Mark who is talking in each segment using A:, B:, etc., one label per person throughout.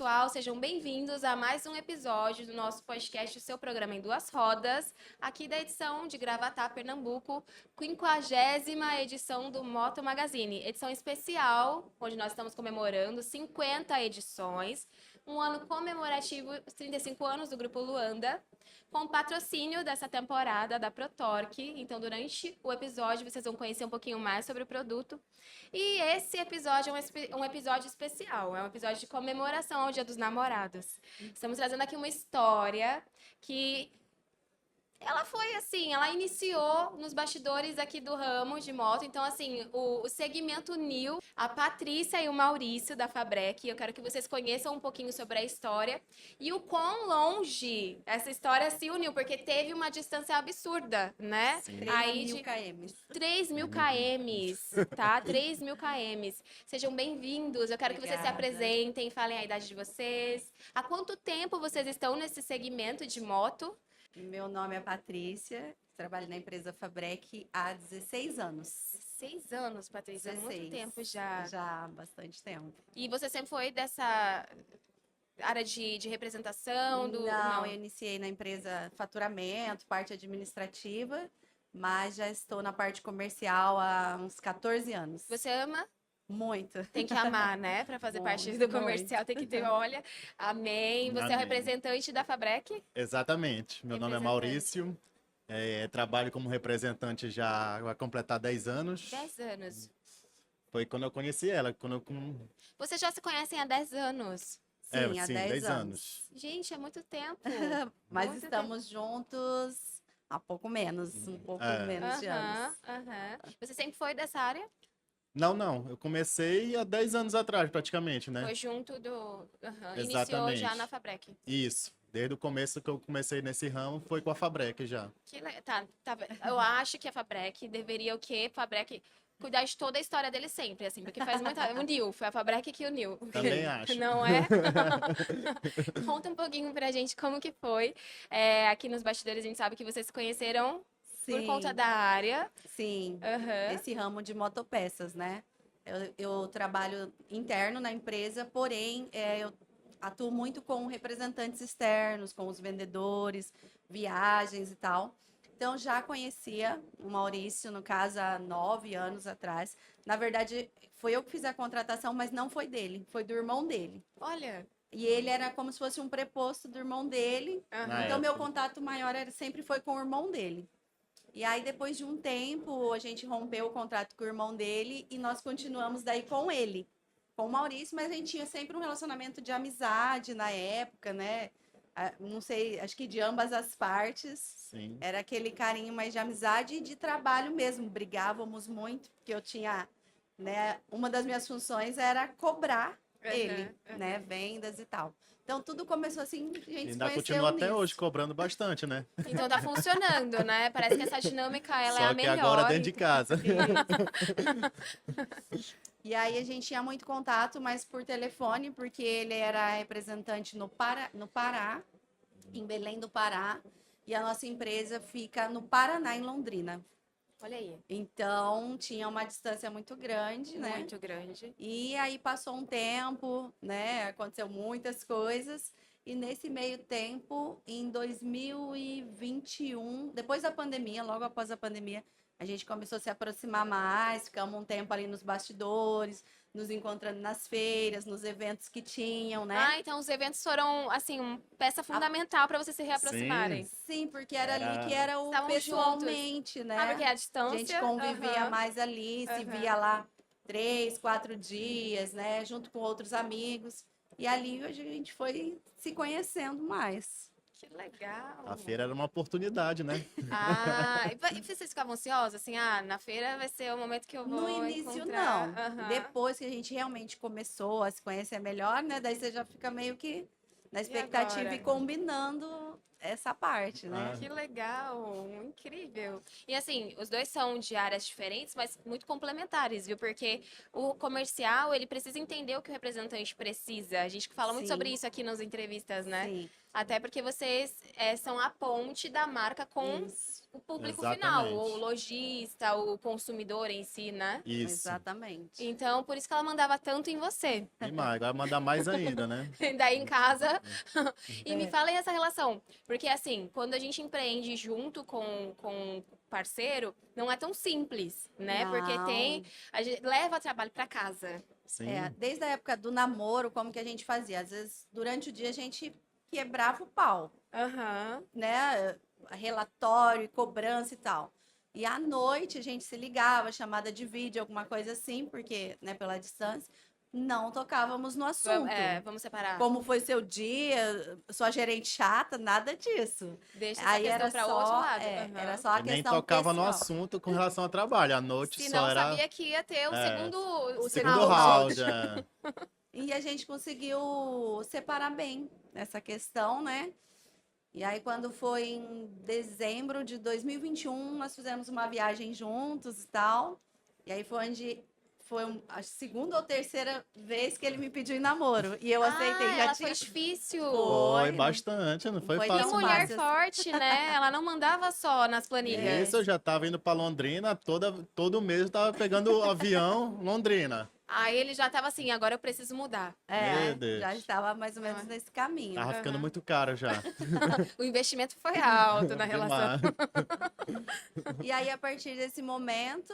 A: pessoal, sejam bem-vindos a mais um episódio do nosso podcast, o seu programa em duas rodas, aqui da edição de Gravatá, Pernambuco, 50ª edição do Moto Magazine, edição especial, onde nós estamos comemorando 50 edições, um ano comemorativo, os 35 anos do Grupo Luanda, com o patrocínio dessa temporada da ProTorque. Então, durante o episódio, vocês vão conhecer um pouquinho mais sobre o produto. E esse episódio é um episódio especial, é um episódio de comemoração ao Dia dos Namorados. Estamos trazendo aqui uma história que ela foi assim, ela iniciou nos bastidores aqui do ramo de moto. Então, assim, o segmento uniu a Patrícia e o Maurício da Fabrec. Eu quero que vocês conheçam um pouquinho sobre a história e o quão longe essa história se uniu, porque teve uma distância absurda, né?
B: Sim.
C: 3.000 km.
A: 3.000 km, tá? 3.000 km. Sejam bem-vindos. Eu quero que vocês se
C: Obrigada.
A: apresentem, falem a idade de vocês. Há quanto tempo vocês estão nesse segmento de moto?
C: Meu nome é Patrícia, trabalho na empresa Fabrec há 16 anos.
A: 6 anos, Patrícia. É muito
C: 16.
A: tempo já.
C: Já há bastante tempo.
A: E você sempre foi dessa área de representação?
C: Não, eu iniciei na empresa faturamento, parte administrativa, mas já estou na parte comercial há uns 14 anos.
A: Você ama?
C: Muito.
A: Tem que amar, né? Para fazer parte
C: Muito,
A: do comercial, tem que ter, olha, amém. Você é o
B: Amém.
A: representante da Fabrec?
B: Exatamente. Meu nome é Maurício. Trabalho como representante já vai completar 10 anos.
A: 10 anos.
B: Foi quando eu conheci ela.
A: Vocês já se conhecem há 10 anos.
C: Sim, há 10
B: 10
C: anos.
A: Gente, é muito tempo.
C: Mas
A: Muito
C: estamos juntos há pouco menos, um pouco menos de anos.
A: Aham. Você sempre foi dessa área?
B: Não. Eu comecei há 10 anos atrás, praticamente, né?
A: Foi junto do... Iniciou
B: Exatamente.
A: já na Fabrec.
B: Isso. Desde o começo que eu comecei nesse ramo, foi com a Fabrec já.
A: Tá. Eu acho que a Fabrec deveria o quê? Fabrec cuidar de toda a história dele sempre, assim, porque faz muita... Uniu, foi a Fabrec que uniu.
B: Também acho.
A: Não é? Conta um pouquinho pra gente como que foi. Aqui nos bastidores a gente sabe que vocês se conheceram por conta da área.
C: Sim,
A: Aham.
C: esse ramo de motopeças, né? Eu trabalho interno na empresa, porém, eu atuo muito com representantes externos, com os vendedores, viagens e tal. Então, já conhecia o Maurício, no caso, há 9 anos atrás. Na verdade, foi eu que fiz a contratação, mas não foi dele, foi do irmão dele.
A: Olha.
C: E ele era como se fosse um preposto do irmão dele.
A: Aham.
C: Então, meu contato maior sempre foi com o irmão dele. E aí, depois de um tempo, a gente rompeu o contrato com o irmão dele e nós continuamos daí com ele, com o Maurício, mas a gente tinha sempre um relacionamento de amizade na época, né? Não sei, acho que de ambas as partes.
B: Sim.
C: Era aquele carinho mais de amizade e de trabalho mesmo. Brigávamos muito, porque eu tinha, né? Uma das minhas funções era cobrar ele, né? Vendas e tal. Então, tudo começou assim, a gente se
B: Ainda
C: conheceu
B: continua até
C: nisso.
B: hoje cobrando bastante, né?
A: Então tá funcionando, né? Parece que essa dinâmica, ela
B: Só
A: é a
B: que
A: melhor.
B: agora dentro de casa.
C: E aí a gente tinha muito contato, mas por telefone, porque ele era representante no Pará, em Belém do Pará, e a nossa empresa fica no Paraná, em Londrina.
A: Olha aí.
C: Então, tinha uma distância muito grande, né?
A: Muito grande.
C: E aí passou um tempo, né? Aconteceu muitas coisas. E nesse meio tempo, em 2021, depois da pandemia, logo após a pandemia, a gente começou a se aproximar mais, ficamos um tempo ali nos bastidores, nos encontrando nas feiras, nos eventos que tinham, né?
A: Ah, então os eventos foram, assim, uma peça fundamental para vocês se reaproximarem.
C: Sim, porque era ali que era o
A: Estavam
C: pessoalmente, né?
A: Ah, porque é a
C: A
A: distância.
C: gente convivia
A: Aham.
C: mais ali, se
A: Aham.
C: via lá 3, 4 dias, né? Junto com outros amigos. E ali a gente foi se conhecendo mais.
A: Que legal.
B: A feira era uma oportunidade, né?
A: E vocês ficavam ansiosos, assim, na feira vai ser o momento que eu vou
C: No início,
A: encontrar.
C: não.
A: Aham.
C: Depois que a gente realmente começou a se conhecer melhor, né? Daí você já fica meio que na expectativa
A: agora?
C: e combinando essa parte, né?
A: Que legal, incrível. E assim, os dois são de áreas diferentes, mas muito complementares, viu? Porque o comercial, ele precisa entender o que o representante precisa. A gente fala muito
C: Sim.
A: sobre isso aqui nas entrevistas, né?
C: Sim.
A: Até porque vocês são a ponte da marca com
C: Isso.
A: o público final, o
B: Exatamente.
A: lojista, o consumidor em si, né?
B: Isso.
C: Exatamente.
A: Então, por isso que ela mandava tanto em você.
B: E mais, agora mandar mais ainda, né?
A: Daí em casa. E me
C: É.
A: falem essa relação. Porque, assim, quando a gente empreende junto com parceiro, não é tão simples, né? Porque
C: Não.
A: a gente leva trabalho para casa.
B: Sim.
C: Desde a época do namoro, como que a gente fazia? Às vezes, durante o dia, a gente quebrava o pau,
A: Aham.
C: né? Relatório, cobrança e tal. E à noite a gente se ligava, chamada de vídeo, alguma coisa assim, porque, né, pela distância, não tocávamos no assunto.
A: Vamos separar.
C: Como foi seu dia, sua gerente chata, nada disso.
A: Deixa essa
C: Aí
A: questão
C: era
A: para
C: só,
A: outro lado. Aham.
C: era só a
B: E nem
C: questão
B: tocava no
C: pessoal.
B: assunto com relação ao trabalho. À noite
A: Se
B: só
A: não,
B: era
A: sabia que ia ter o
B: é,
A: segundo,
C: o
B: segundo
C: round.
B: round. É.
C: E a gente conseguiu separar bem essa questão, né? E aí, quando foi em dezembro de 2021, nós fizemos uma viagem juntos e tal. E aí foi onde a segunda ou terceira vez que ele me pediu em namoro. E eu aceitei, já
A: ela
C: tinha.
A: foi difícil.
B: Foi
C: Foi,
B: bastante, não foi
C: foi
A: Que
C: tão
B: fácil
A: mulher
B: não.
C: fácil.
A: forte, né? Ela não mandava só nas planilhas.
B: Isso, eu já tava indo pra Londrina, todo mês eu tava pegando o avião Londrina.
A: Aí ele já tava assim, agora eu preciso mudar.
B: Meu
C: Já
B: Deus.
C: estava mais ou menos
A: Ah.
C: nesse caminho.
B: Tava ficando
A: Aham.
B: muito caro já.
A: O investimento foi alto na relação.
B: Demais.
C: E aí, a partir desse momento,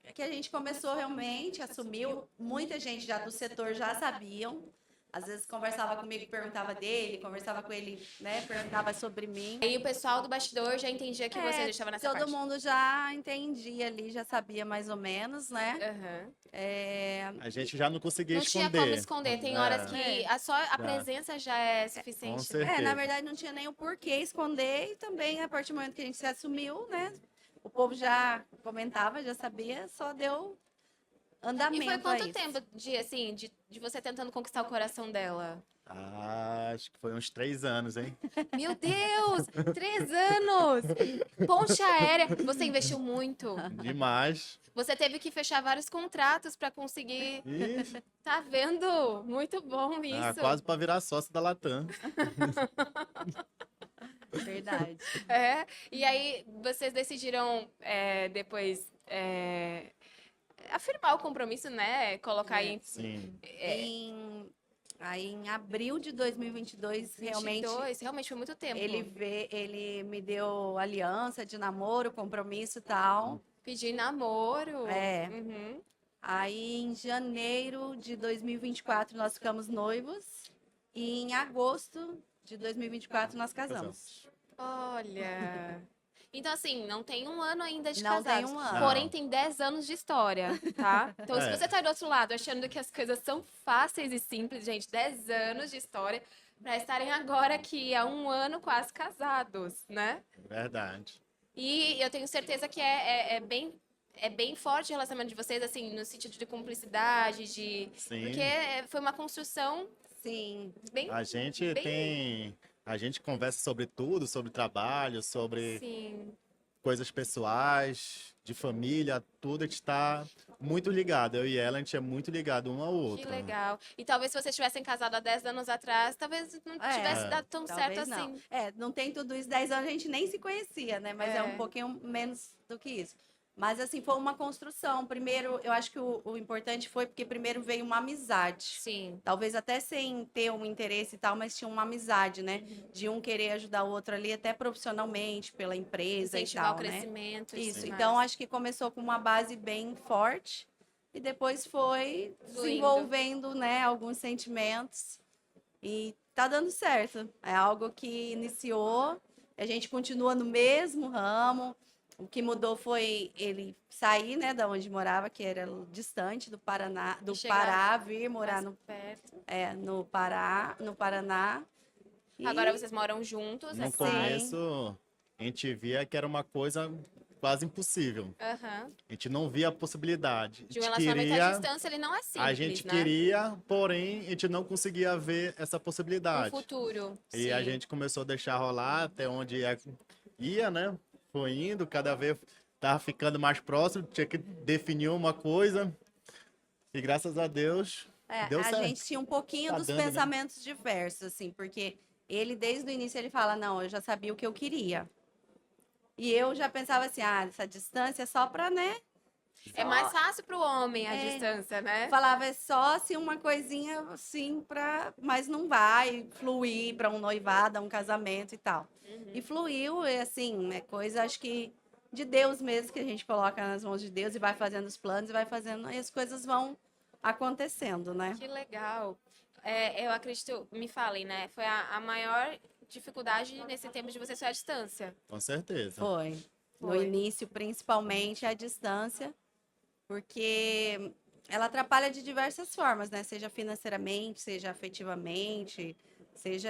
C: é que a gente começou realmente, assumiu. Muita gente já do setor já sabiam. Às vezes conversava comigo, perguntava dele, conversava com ele, né? Perguntava sobre mim.
A: Aí o pessoal do bastidor já entendia que você já estava nessa
C: todo
A: parte.
C: mundo já entendia ali, já sabia mais ou menos, né?
A: Aham.
B: A gente já não conseguia
A: Não tinha
B: esconder.
A: como esconder. Tem
B: É.
A: horas que só a
B: Já.
A: presença já é suficiente.
B: Com
A: né?
B: certeza.
C: Na verdade, não tinha nem o porquê esconder. E também, a partir do momento que a gente se assumiu, né? O povo já comentava, já sabia, só deu andamento
A: E foi
C: a
A: quanto
C: isso.
A: tempo de você tentando conquistar o coração dela?
B: Acho que foi uns 3 anos, hein?
A: Meu Deus! 3 anos! Ponte aérea. Você investiu muito.
B: Demais.
A: Você teve que fechar vários contratos para conseguir.
B: E
A: Tá vendo? Muito bom isso.
B: quase para virar sócio da Latam.
C: Verdade.
A: É. E aí, vocês decidiram depois afirmar o compromisso, né? Colocar aí
B: Sim.
C: Aí, em abril de 2022, realmente,
A: 22, foi muito tempo.
C: ele me deu aliança de namoro, compromisso e tal.
A: Pediu namoro.
C: É.
A: Uhum.
C: Aí, em janeiro de 2024, nós ficamos noivos. E em agosto de 2024, nós casamos.
A: Olha. Então, assim, não tem um ano ainda de
C: Não tem
A: casados.
C: um ano.
A: Porém, tem 10 anos de história, tá? Então, se
B: É.
A: você tá do outro lado achando que as coisas são fáceis e simples, gente, 10 anos de história para estarem agora aqui há um ano quase casados, né?
B: Verdade.
A: E eu tenho certeza que é bem forte o relacionamento de vocês, assim, no sentido de cumplicidade,
B: Sim.
A: Porque foi uma construção
C: Sim.
A: bem...
B: A gente
A: bem-
B: a gente conversa sobre tudo, sobre trabalho, sobre
A: Sim.
B: coisas pessoais, de família, tudo. A gente está muito ligado. Eu e ela, a gente é muito ligado um ao outro.
A: Que legal. E talvez se vocês tivessem casado há 10 anos atrás, talvez não tivesse dado tão
C: Talvez
A: certo
C: não.
A: assim.
C: Não tem tudo isso, 10 anos a gente nem se conhecia, né? Mas é um pouquinho menos do que isso. Mas, assim, foi uma construção. Primeiro, eu acho que o importante foi porque primeiro veio uma amizade.
A: Sim.
C: Talvez até sem ter um interesse e tal, mas tinha uma amizade, né? De um querer ajudar o outro ali, até profissionalmente, pela empresa e
A: Incentivar
C: tal,
A: o
C: né?
A: crescimento. e
C: Isso.
A: tudo
C: Então,
A: mais.
C: acho que começou com uma base bem forte e depois foi
A: Fluindo.
C: desenvolvendo, né, alguns sentimentos e tá dando certo. É algo que iniciou, a gente continua no mesmo ramo. O que mudou foi ele sair, né, da onde morava, que era distante do Paraná, do
A: chegar
C: Pará, vir morar
A: Mais perto.
C: no Paraná. E
A: Agora vocês moram juntos,
B: No
A: é claro.
B: começo, a gente via que era uma coisa quase impossível.
A: Aham.
B: A gente não via a possibilidade.
A: De um
B: A gente
A: relacionamento à
B: queria,
A: distância, ele não é simples,
B: a gente
A: né?
B: queria, porém, a gente não conseguia ver essa
A: Um
B: possibilidade.
A: futuro.
B: E
A: sim.
B: a gente começou a deixar rolar até onde ia, né? Foi indo, cada vez tava ficando mais próximo, tinha que definir uma coisa. E graças a Deus, deu
C: a
B: certo.
C: gente tinha um pouquinho
B: Tá
C: dos
B: dando, né?
C: pensamentos diversos, assim, porque ele, desde o início, ele fala, não, eu já sabia o que eu queria. E eu já pensava assim, essa distância é só para, né?
A: É
C: Só-
A: mais fácil para o homem a
C: É.
A: distância, né?
C: Falava, é só assim uma coisinha assim mas não vai fluir para um noivado, um casamento e tal.
A: Uhum.
C: E fluiu, e assim, é coisa acho que de Deus mesmo que a gente coloca nas mãos de Deus e vai fazendo os planos e vai fazendo, e as coisas vão acontecendo, né?
A: Que legal. Eu acredito, me falem, né? Foi a maior dificuldade nesse tempo de você ser à distância.
B: Com certeza.
C: Foi. No
A: Foi.
C: início, principalmente, a distância, porque ela atrapalha de diversas formas, né? Seja financeiramente, seja afetivamente, seja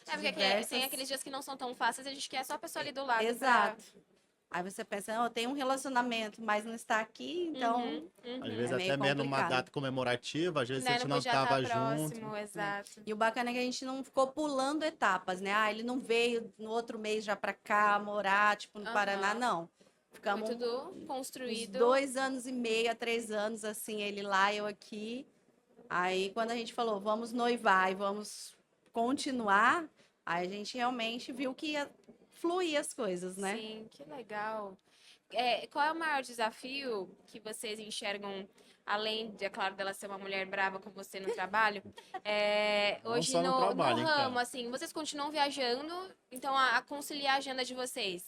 A: É porque
C: diversas...
A: tem aqueles dias que não são tão fáceis, a gente quer só a pessoa ali do lado.
C: Exato. Aí você pensa, eu tenho um relacionamento, mas não está aqui, então
A: Uhum,
B: Às
A: uhum.
B: vezes
C: É meio
B: até mesmo numa
C: complicado.
B: data comemorativa, às vezes
A: Né,
B: a gente
A: não
B: não
A: podia
B: estava
A: estar
B: junto.
A: próximo, exato.
C: E o bacana é que a gente não ficou pulando etapas, né? Ele não veio no outro mês já para cá morar, tipo, no
A: Aham.
C: Paraná, não.
A: Foi
C: Ficamos
A: tudo
C: uns
A: construído.
C: 2 anos e meio a 3 anos, assim, ele lá, eu aqui. Aí, quando a gente falou, vamos noivar e vamos continuar, aí a gente realmente viu que ia fluir as coisas, né?
A: Sim, que legal. Qual é o maior desafio que vocês enxergam, além de, é claro, dela ser uma mulher brava com você no trabalho,
B: Não
A: hoje
B: só no trabalho,
A: no
B: hein,
A: ramo,
B: cara?
A: assim, vocês continuam viajando, então a conciliar a agenda de vocês?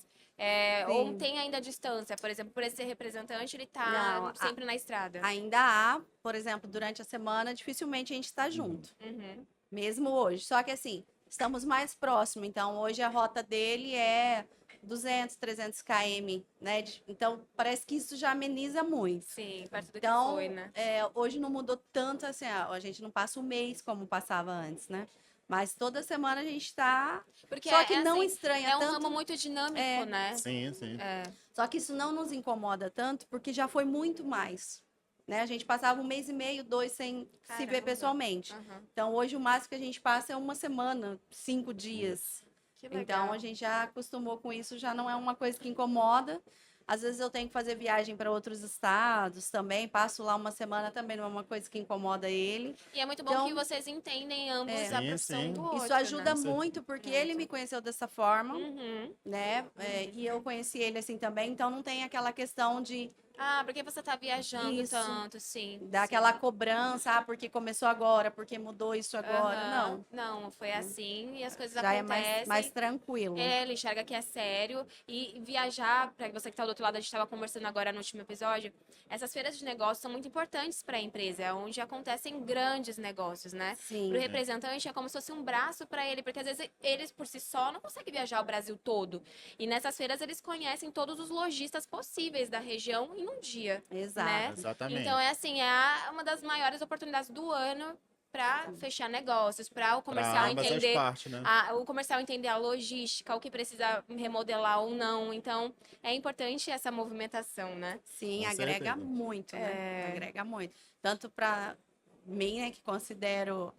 A: Ou
C: Sim.
A: tem ainda distância? Por exemplo, por esse ser representante, ele tá
C: Não,
A: sempre na estrada.
C: ainda há, por exemplo, durante a semana, dificilmente a gente está junto.
A: Uhum.
C: Mesmo hoje. Só que assim, estamos mais próximos. Então, hoje a rota dele é 200, 300 km, né? Então, parece que isso já ameniza muito.
A: Sim, perto do que
C: Então,
A: foi, né?
C: hoje não mudou tanto assim, a gente não passa um mês como passava antes, né? Mas toda semana a gente está.
A: Porque
C: Só que não
A: assim,
C: estranha
A: é um
C: tanto.
A: ramo muito dinâmico, né?
B: Sim, sim.
C: Só que isso não nos incomoda tanto, porque já foi muito mais. Né? A gente passava 1 mês e meio, 2 sem se ver
A: Caramba.
C: pessoalmente.
A: Aham.
C: Então, hoje o máximo que a gente passa é uma semana, 5 dias.
A: Que legal.
C: Então, a gente já acostumou com isso, já não é uma coisa que incomoda. Às vezes eu tenho que fazer viagem para outros estados também, passo lá uma semana também, não é uma coisa que incomoda ele.
A: E é muito bom
C: Então,
A: que vocês entendem ambos a
B: Sim,
A: profissão
B: sim.
A: do outro,
C: isso ajuda
A: né?
C: muito, porque
A: Muito.
C: ele me conheceu dessa forma,
A: Uhum.
C: né? E eu conheci ele assim também, então não tem aquela questão de
A: Ah, porque você tá viajando
C: isso,
A: tanto, sim.
C: daquela cobrança, porque começou agora, porque mudou isso agora.
A: Aham.
C: Não,
A: Não, foi assim e as coisas
C: já é mais
A: acontecem.
C: tranquilo.
A: Ele enxerga que é sério. E viajar, para você que está do outro lado, a gente estava conversando agora no último episódio, essas feiras de negócios são muito importantes para a empresa, é onde acontecem grandes negócios, né?
C: Sim.
A: Para o representante é como se fosse um braço para ele, porque às vezes eles por si só não conseguem viajar o Brasil todo. E nessas feiras eles conhecem todos os lojistas possíveis da região em um dia,
C: Exato.
A: né?
B: Exatamente.
A: Então é assim, uma das maiores oportunidades do ano para fechar negócios, para o comercial
B: Para ambas as
A: entender
B: partes, né?
A: o comercial entender a logística, o que precisa remodelar ou não. Então, é importante essa movimentação, né?
C: Sim,
B: Com
C: agrega
B: certeza.
C: muito, né? Agrega muito. Tanto para mim, né, que considero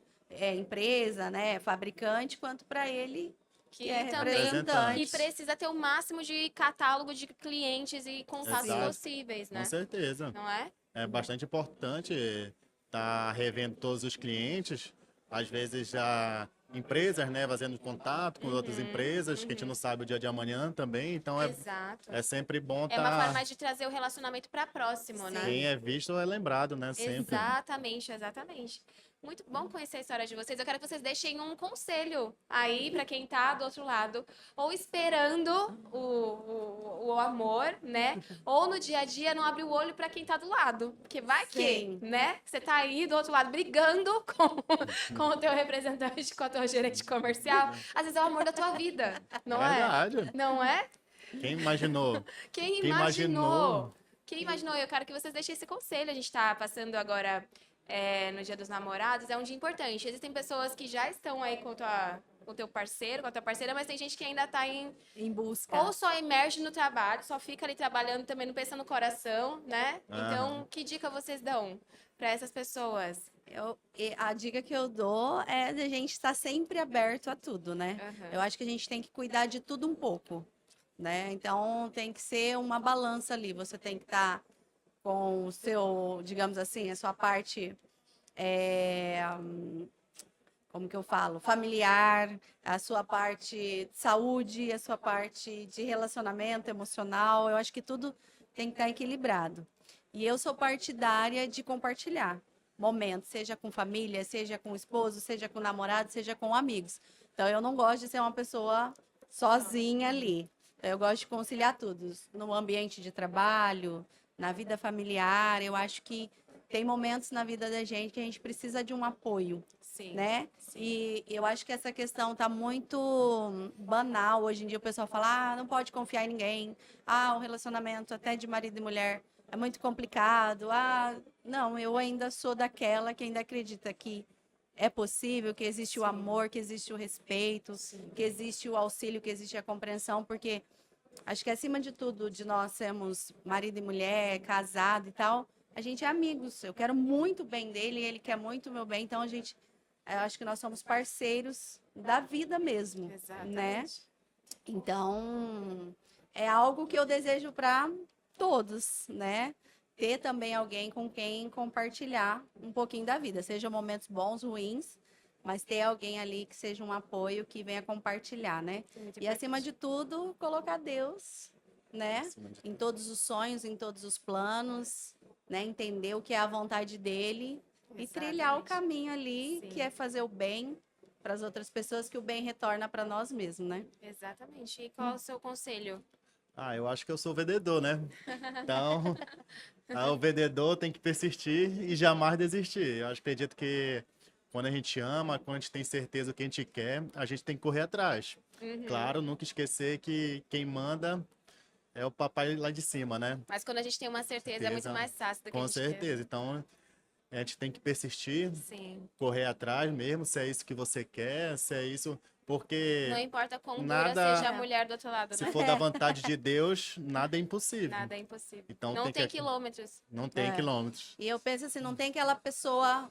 C: empresa, né, fabricante, quanto para ele,
A: Que
C: que é
A: também
C: representante.
A: que precisa ter o máximo de catálogo de clientes e contatos
B: Exato.
A: possíveis,
B: Com
A: né?
B: certeza.
A: Não é?
B: É bastante importante estar revendo todos os clientes. Às vezes já empresas, né, fazendo contato com outras empresas, que a gente não sabe o dia de amanhã também. Então
A: Exato.
B: é sempre bom
A: É uma
B: estar.
A: forma de trazer o relacionamento para próximo, né?
B: Quem é visto é lembrado, né? Sempre.
A: Exatamente, exatamente. Muito bom conhecer a história de vocês. Eu quero que vocês deixem um conselho aí para quem tá do outro lado, ou esperando o amor, né? Ou no dia a dia não abre o olho para quem tá do lado. Porque vai que,
C: Sim.
A: né? Você tá aí do outro lado brigando com o teu representante, com a tua gerente comercial. Às vezes é o amor da tua vida, não é?
B: Verdade.
A: Não é?
B: Quem imaginou?
A: Quem
B: Quem
A: imaginou?
B: imaginou?
A: Quem imaginou? Eu quero que vocês deixem esse conselho. A gente está passando agora no Dia dos Namorados, é um dia importante. Existem pessoas que já estão aí com o teu parceiro, com a tua parceira, mas tem gente que ainda está
C: Em busca.
A: ou só emerge no trabalho, só fica ali trabalhando também, não pensa no coração, né? Então, que dica vocês dão para essas pessoas?
C: A dica que eu dou é de a gente estar sempre aberto a tudo, né?
A: Aham.
C: Eu acho que a gente tem que cuidar de tudo um pouco, né? Então tem que ser uma balança ali. Você tem que estar com o seu, digamos assim, a sua parte como que eu falo, familiar, a sua parte de saúde, a sua parte de relacionamento emocional. Eu acho que tudo tem que estar equilibrado. E eu sou partidária de compartilhar momentos, seja com família, seja com o esposo, seja com o namorado, seja com amigos. Então, eu não gosto de ser uma pessoa sozinha ali. Então, eu gosto de conciliar tudo. No ambiente de trabalho, na vida familiar, eu acho que tem momentos na vida da gente que a gente precisa de um apoio,
A: Sim.
C: né?
A: Sim.
C: E eu acho que essa questão tá muito banal. Hoje em dia o pessoal fala, não pode confiar em ninguém. O relacionamento até de marido e mulher é muito complicado. Não, eu ainda sou daquela que ainda acredita que é possível, que existe o
A: Sim.
C: amor, que existe o respeito, que existe o auxílio, que existe a compreensão, porque acho que acima de tudo, de nós sermos marido e mulher, casado e tal, a gente é amigos. Eu quero muito o bem dele, ele quer muito o meu bem, então eu acho que nós somos parceiros da vida mesmo, né?
A: Exatamente.
C: Então, é algo que eu desejo para todos, né? Ter também alguém com quem compartilhar um pouquinho da vida, seja momentos bons, ruins, mas ter alguém ali que seja um apoio, que venha compartilhar, né?
A: Muito
C: E acima
A: importante.
C: de tudo, colocar Deus, né?
B: Acima de
C: Em
B: tudo.
C: todos os sonhos, em todos os planos, né? Entender o que é a vontade dele e trilhar o
A: Exatamente.
C: caminho ali,
A: Sim.
C: que é fazer o bem para as outras pessoas, que o bem retorna para nós mesmos, né?
A: Exatamente. E qual é o seu conselho?
B: Eu acho que eu sou vendedor, né? Então, o vendedor tem que persistir e jamais desistir. Eu acredito que quando a gente ama, quando a gente tem certeza do que a gente quer, a gente tem que correr atrás.
A: Uhum.
B: Claro, nunca esquecer que quem manda é o papai lá de cima, né?
A: Mas quando a gente tem uma certeza, é muito
B: Certeza.
A: mais fácil do que a
B: Com
A: gente quer.
B: certeza. Então, a gente tem que persistir,
A: Sim.
B: correr atrás mesmo, se é isso que você quer, se é isso,
A: Não
B: porque
A: importa quão dura
B: nada,
A: seja a mulher do outro lado,
B: se
A: né?
B: for da vontade de Deus, nada é impossível.
A: Nada é impossível.
B: Então
A: Não tem
B: que
A: quilômetros.
B: não tem
C: É.
B: quilômetros.
C: E eu penso assim, não tem aquela pessoa,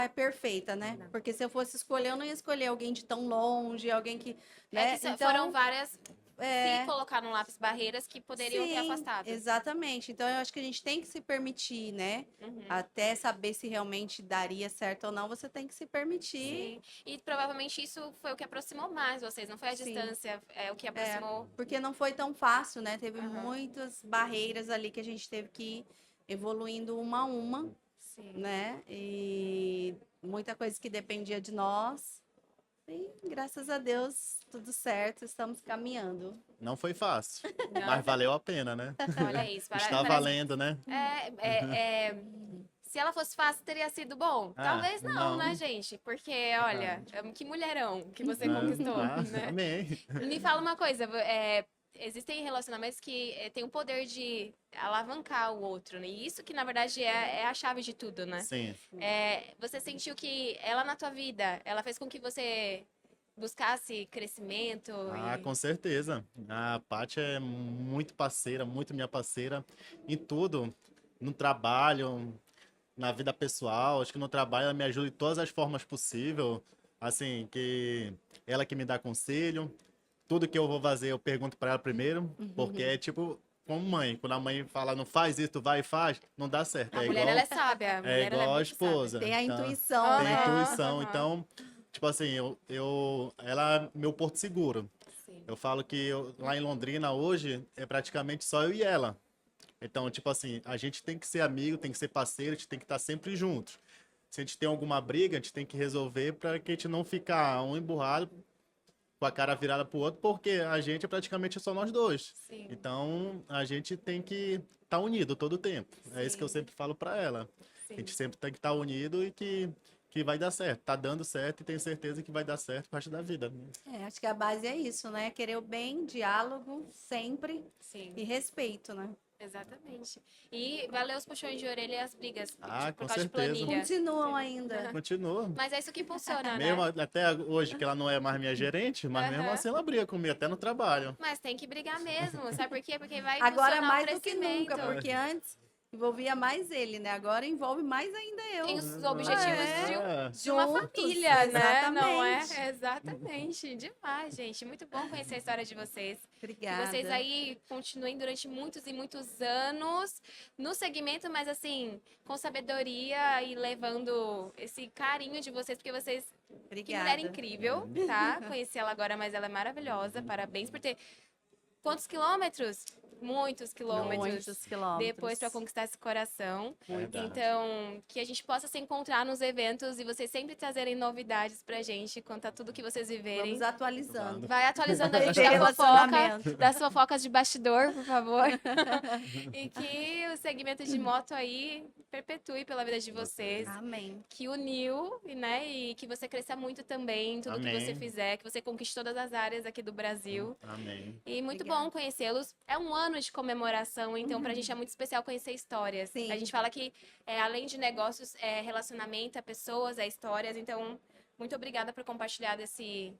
C: é perfeita, né?
A: Não.
C: Porque se eu fosse escolher, eu não ia escolher alguém de tão longe, alguém que, né?
A: É que foram várias, se colocar no lápis, barreiras que poderiam ter
C: sim,
A: afastado.
C: exatamente. Então eu acho que a gente tem que se permitir, né?
A: Uhum.
C: Até saber se realmente daria certo ou não, você tem que se permitir.
A: Sim. E provavelmente isso foi o que aproximou mais vocês, não foi a
C: Sim.
A: distância, é o que aproximou.
C: Porque não foi tão fácil, né? Teve
A: Aham.
C: muitas barreiras ali que a gente teve que ir evoluindo uma a uma,
A: Sim.
C: né? E muita coisa que dependia de nós. E graças a Deus, tudo certo, estamos caminhando.
B: Não foi fácil,
A: Não,
B: mas valeu a pena, né?
A: olha isso.
B: Está valendo, né?
A: Se ela fosse fácil, teria sido bom? Talvez não, né, gente? Porque, olha, que mulherão que você conquistou, né?
B: Amém.
A: Me fala uma coisa, existem relacionamentos que têm o poder de alavancar o outro, né? E isso que, na verdade, é a chave de tudo, né?
B: Sim.
A: Você sentiu que ela na tua vida, ela fez com que você buscasse crescimento?
B: Com certeza. A Paty é muito parceira, muito minha parceira em tudo. No trabalho, na vida pessoal. Acho que no trabalho ela me ajuda de todas as formas possíveis. Assim, que ela que me dá conselho. Tudo que eu vou fazer eu pergunto para ela primeiro, porque é tipo como mãe. Quando a mãe fala não faz isso, tu vai e faz, não dá certo.
A: A
B: É
A: mulher,
B: igual,
A: ela é sábia. A mulher, ela
B: igual a
A: muito sábia.
B: esposa.
C: Tem a
B: Então,
C: intuição,
B: tem
C: né?
B: intuição.
A: Aham.
B: Então, tipo assim, ela é meu porto seguro.
A: Sim.
B: Eu falo que lá em Londrina hoje é praticamente só eu e ela. Então, tipo assim, a gente tem que ser amigo, tem que ser parceiro, a gente tem que estar sempre juntos. Se a gente tem alguma briga, a gente tem que resolver para que a gente não ficar um emburrado com a cara virada pro outro, porque a gente é praticamente só nós dois.
A: Sim.
B: Então, a gente tem que estar unido todo o tempo. É isso que eu
A: Sim.
B: sempre falo para ela.
A: Sim.
B: A gente sempre tem que estar unido e que vai dar certo. Tá dando certo e tenho certeza que vai dar certo o resto da vida.
C: Acho que a base é isso, né? Querer o bem, diálogo, sempre,
A: Sim.
C: e respeito, né?
A: Exatamente. E valeu os puxões de orelha e as brigas por
B: Com
A: causa de
B: certeza.
A: planilha.
C: Continuam ainda.
B: Continua.
A: Mas é isso que funciona,
B: Mesmo
A: né?
B: até hoje, que ela não é mais minha gerente, mas mesmo
A: Aham.
B: assim ela briga comigo, até no trabalho.
A: Mas tem que brigar mesmo, sabe por quê? Porque vai
C: Agora
A: funcionar
C: mais
A: o
C: do que
A: crescimento.
C: nunca, porque antes envolvia mais ele, né? Agora envolve mais ainda eu.
A: Tem os objetivos de uma
C: Juntos,
A: família, né? Não é?
C: exatamente.
A: Exatamente. Demais, gente. Muito bom conhecer a história de vocês. Que
C: Obrigada.
A: vocês aí continuem durante muitos e muitos anos no segmento, mas assim, com sabedoria e levando esse carinho de vocês, porque vocês, que
C: Obrigada.
A: mulher incrível, tá? Conheci ela agora, mas ela é maravilhosa. Parabéns por ter quantos quilômetros? Muitos quilômetros.
C: Muitos quilômetros.
A: Depois para conquistar esse coração.
B: Verdade.
A: Então, que a gente possa se encontrar nos eventos e vocês sempre trazerem novidades pra gente, contar tudo que vocês viverem.
C: Vamos atualizando.
A: Vai atualizando a gente
C: De
A: da fofoca,
C: relacionamento.
A: das fofocas de bastidor, por favor. E que o segmento de moto aí perpetue pela vida de vocês.
C: Amém.
A: Que uniu, né? E que você cresça muito também em tudo que
B: Amém.
A: você fizer, que você conquiste todas as áreas aqui do Brasil.
B: Amém.
A: E muito
C: Obrigada.
A: bom conhecê-los. É um ano de comemoração, então pra gente é muito especial conhecer histórias.
C: Sim.
A: A gente fala que, além de negócios, é relacionamento, é pessoas, é histórias. Então, muito obrigada por compartilhar desse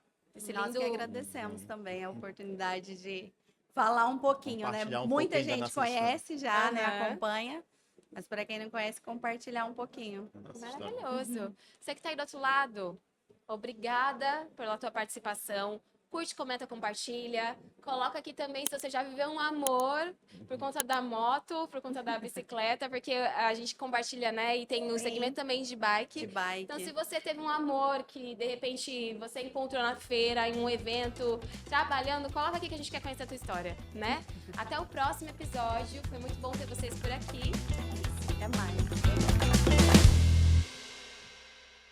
C: Nós
A: lindo...
C: que agradecemos também a oportunidade de falar um pouquinho, né?
B: Compartilhar um
C: Muita
B: pouquinho da
C: gente
B: nossa
C: conhece já, né?
A: Aham.
C: Acompanha. Mas para quem não conhece, compartilhar um pouquinho.
B: Nossa história.
A: Maravilhoso. Você que tá aí do outro lado, obrigada pela tua participação. Curte, comenta, compartilha. Coloca aqui também se você já viveu um amor por conta da moto, por conta da bicicleta, porque a gente compartilha, né? E tem o
C: Sim.
A: segmento também de bike.
C: De bike.
A: Então, se você teve um amor que de repente você encontrou na feira, em um evento, trabalhando, coloca aqui que a gente quer conhecer a tua história, né? Até o próximo episódio. Foi muito bom ter vocês por aqui.